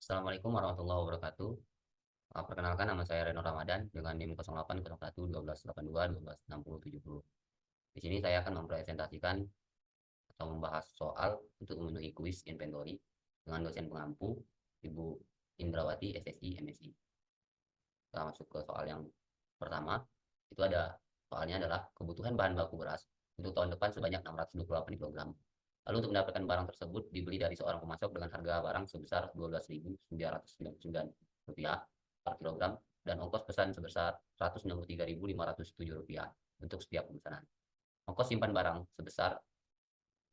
Assalamualaikum warahmatullahi wabarakatuh. Perkenalkan, nama saya Reno Ramadan dengan NIM 0801 1282 126070. Di sini saya akan mempresentasikan atau membahas soal untuk memenuhi kuis inventory dengan dosen pengampu Ibu Indrawati SSI MSI. Kita masuk ke soal yang pertama. Itu ada soalnya adalah kebutuhan bahan baku beras untuk tahun depan sebanyak 628 kg. Lalu untuk mendapatkan barang tersebut dibeli dari seorang pemasok dengan harga barang sebesar Rp12.999 per kilogram dan ongkos pesan sebesar Rp163.507 untuk setiap pemesanan. Ongkos simpan barang sebesar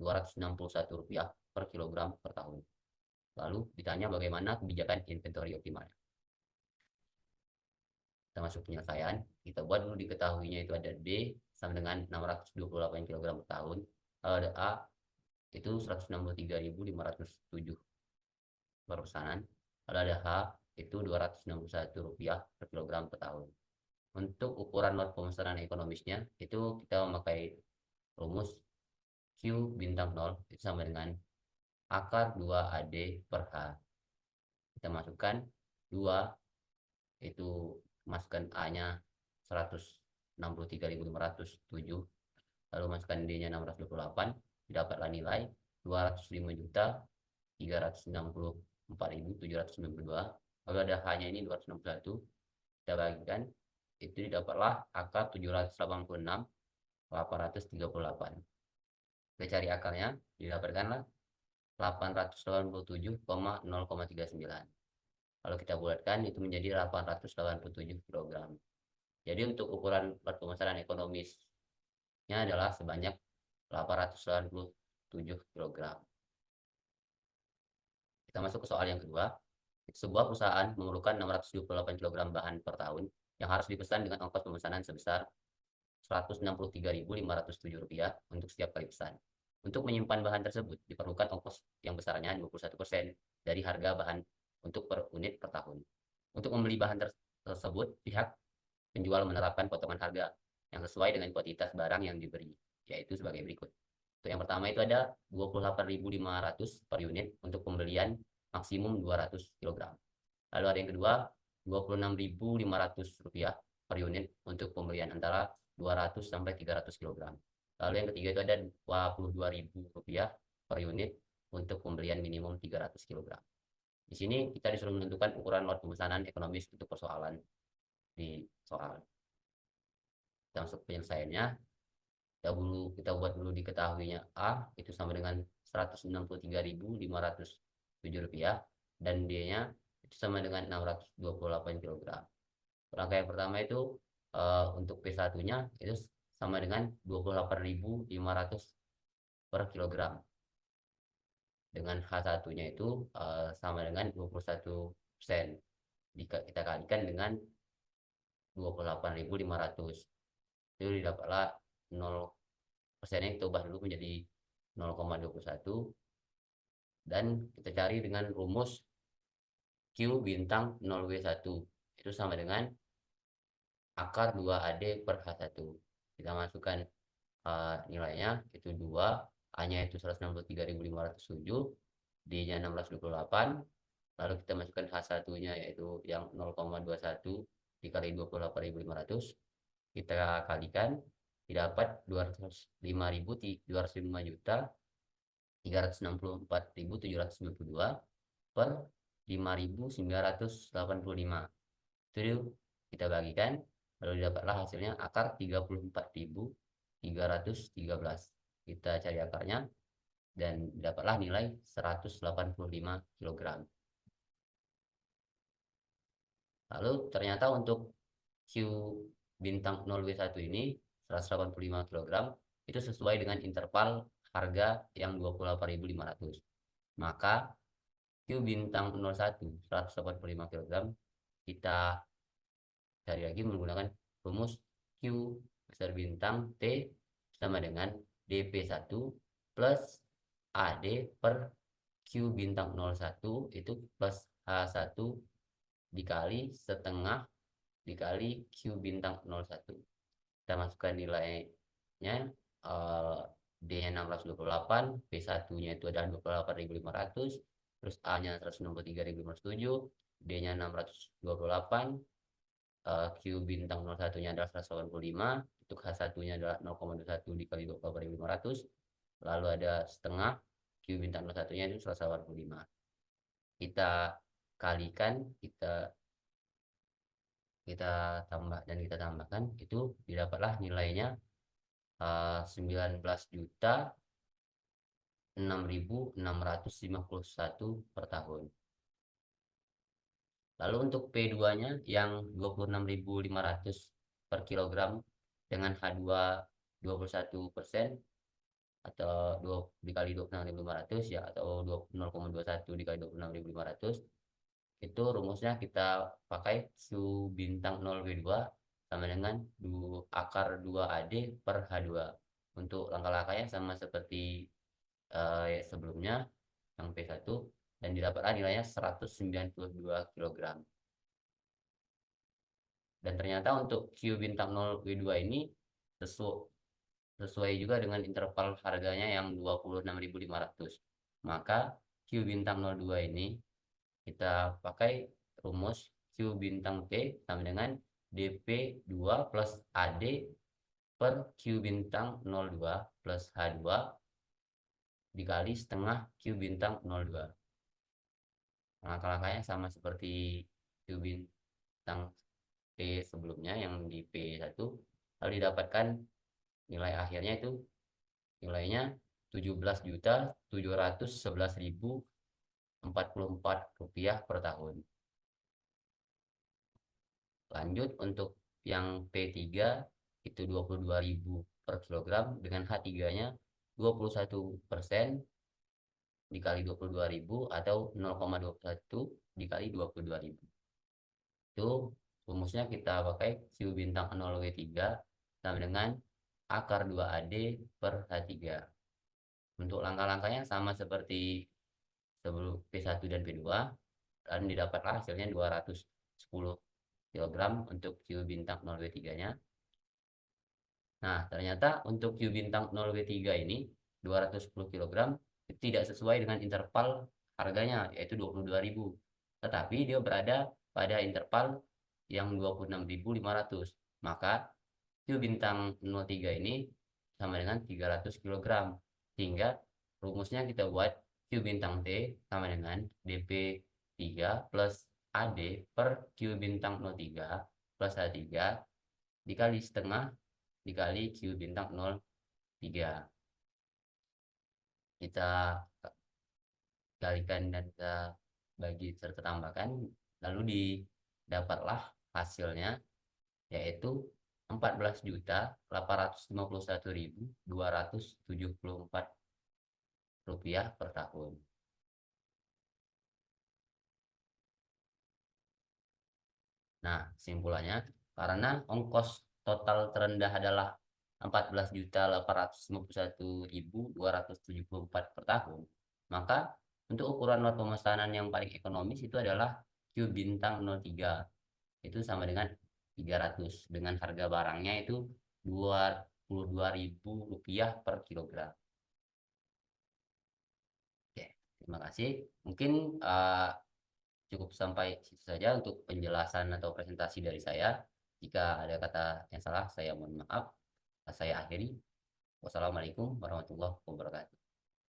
Rp261 per kilogram per tahun. Lalu ditanya bagaimana kebijakan inventory optimal. Kita masuk penyelesaian. Kita buat dulu diketahuinya itu ada D sama dengan 628 kg per tahun. Lalu ada A itu 163.507 per pesanan. Lalu ada H itu Rp261 per kilogram per tahun. Untuk ukuran lot pemesanan ekonomisnya itu kita memakai rumus Q bintang 0 itu sama dengan akar 2AD per H. Kita masukkan 2 itu masukkan A-nya 163.507, lalu masukkan D-nya 628, didapatlah nilai 205.364.792. Lalu ada H-nya ini 261, kita bagikan, itu didapatlah angka 786.838. Kita cari akarnya, didapatkanlah 887,039. Kalau kita bulatkan itu menjadi 887 kg. Jadi untuk ukuran lot pemesanan ekonomisnya adalah sebanyak 887 kg. Kita masuk ke soal yang kedua. Sebuah perusahaan memerlukan 628 kg bahan per tahun yang harus dipesan dengan ongkos pemesanan sebesar Rp163.507 untuk setiap kali pesan. Untuk menyimpan bahan tersebut diperlukan ongkos yang besarnya 21% dari harga bahan untuk per unit per tahun. Untuk membeli bahan tersebut, pihak penjual menerapkan potongan harga yang sesuai dengan kuantitas barang yang diberi, yaitu sebagai berikut. Untuk yang pertama itu ada 28.500 per unit untuk pembelian maksimum 200 kg. Lalu ada yang kedua, Rp26.500 per unit untuk pembelian antara 200 sampai 300 kg. Lalu yang ketiga itu ada Rp22.000 per unit untuk pembelian minimum 300 kg. Di sini kita disuruh menentukan ukuran lot pemesanan ekonomis untuk persoalan di soal. Kita masuk penyelesaiannya. Kita buat dulu diketahuinya A itu sama dengan Rp163.507 dan D-nya itu sama dengan 628 kg. Rangka yang pertama itu untuk P1-nya itu sama dengan 28.500 per kilogram. Dengan H1-nya itu sama dengan 21%. Jika kita kalikan dengan 28.500, itu didapatlah 0%-nya kita ubah dulu menjadi 0,21, dan kita cari dengan rumus Q bintang 0W1 itu sama dengan akar 2AD per H1. Kita masukkan nilainya itu 2, A-nya itu 163.507, D-nya 628, lalu kita masukkan H1-nya yaitu yang 0,21 dikali 28.500, kita kalikan, didapat 205.364.792 per 5.985. Itu kita bagikan, lalu didapatlah hasilnya akar 34.313. Kita cari akarnya dan dapatlah nilai 185 kg. Lalu ternyata untuk Q bintang 0W1 ini 185 kg itu sesuai dengan interval harga yang 28.500. Maka Q bintang 01 185 kg kita cari lagi menggunakan rumus Q besar bintang T sama dengan DP1 plus AD per Q bintang 01 itu plus H1 dikali setengah dikali Q bintang 01. Kita masukkan nilainya, D-nya 628, P1-nya itu adalah 28.500, terus A-nya 163.507, D-nya 628, Q bintang 01-nya adalah 185, untuk H1-nya adalah 0,21 dikali 28.500, lalu ada setengah, Q bintang 01-nya itu 185. Kita kalikan, kita tambah dan kita tambahkan, itu didapatlah nilainya 19.006.651 per tahun. Lalu untuk P2-nya yang 26.500 per kilogram dengan H2 21% atau 2 dikali 26.500 ya, atau 0,21 dikali 26.500, itu rumusnya kita pakai Q bintang 0W2 sama dengan akar 2AD per H2. Untuk langkah-langkahnya sama seperti sebelumnya yang P1, dan didapatlah nilainya 192 kg. Dan ternyata untuk Q bintang 0W2 ini sesuai juga dengan interval harganya yang 26.500. Maka Q bintang 02 ini kita pakai rumus Q bintang P sama dengan dp2 plus AD per Q bintang 02 plus H2 dikali setengah Q bintang 02. Langkah-langkahnya sama seperti Q bintang P sebelumnya yang di P1, lalu didapatkan nilai akhirnya itu nilainya 17.711.044 rupiah per tahun. Lanjut untuk yang P3 itu 22.000 per kilogram dengan H3-nya 21% dikali 22.000 atau 0,21 dikali 22.000. Itu rumusnya kita pakai Q bintang 0W3 sama dengan akar 2AD per H3. Untuk langkah-langkahnya sama seperti sebelum P1 dan P2, dan didapatlah hasilnya 210 kg untuk Q bintang 0W3-nya. Nah, ternyata untuk Q bintang 0W3 ini 210 kg tidak sesuai dengan interval harganya, yaitu 22.000. Tetapi dia berada pada interval yang 26.500. Maka Q bintang 03 ini sama dengan 300 kg. Sehingga rumusnya kita buat Q bintang T sama dengan dp3 plus AD per Q bintang 03 plus H3 dikali setengah dikali Q bintang 03. Kita kalikan dan kita bagi serta tambahkan, lalu didapatlah hasilnya yaitu 14.851.274 rupiah per tahun. Nah, kesimpulannya, karena ongkos total terendah adalah 14.851.274 per tahun, maka untuk ukuran lot pemesanan yang paling ekonomis itu adalah Q bintang 03. Itu sama dengan 300 dengan harga barangnya itu 22.000 rupiah per kilogram. Oke, terima kasih. Mungkin cukup sampai situ saja untuk penjelasan atau presentasi dari saya. Jika ada kata yang salah, saya mohon maaf. Saya akhiri. Wassalamualaikum warahmatullahi wabarakatuh.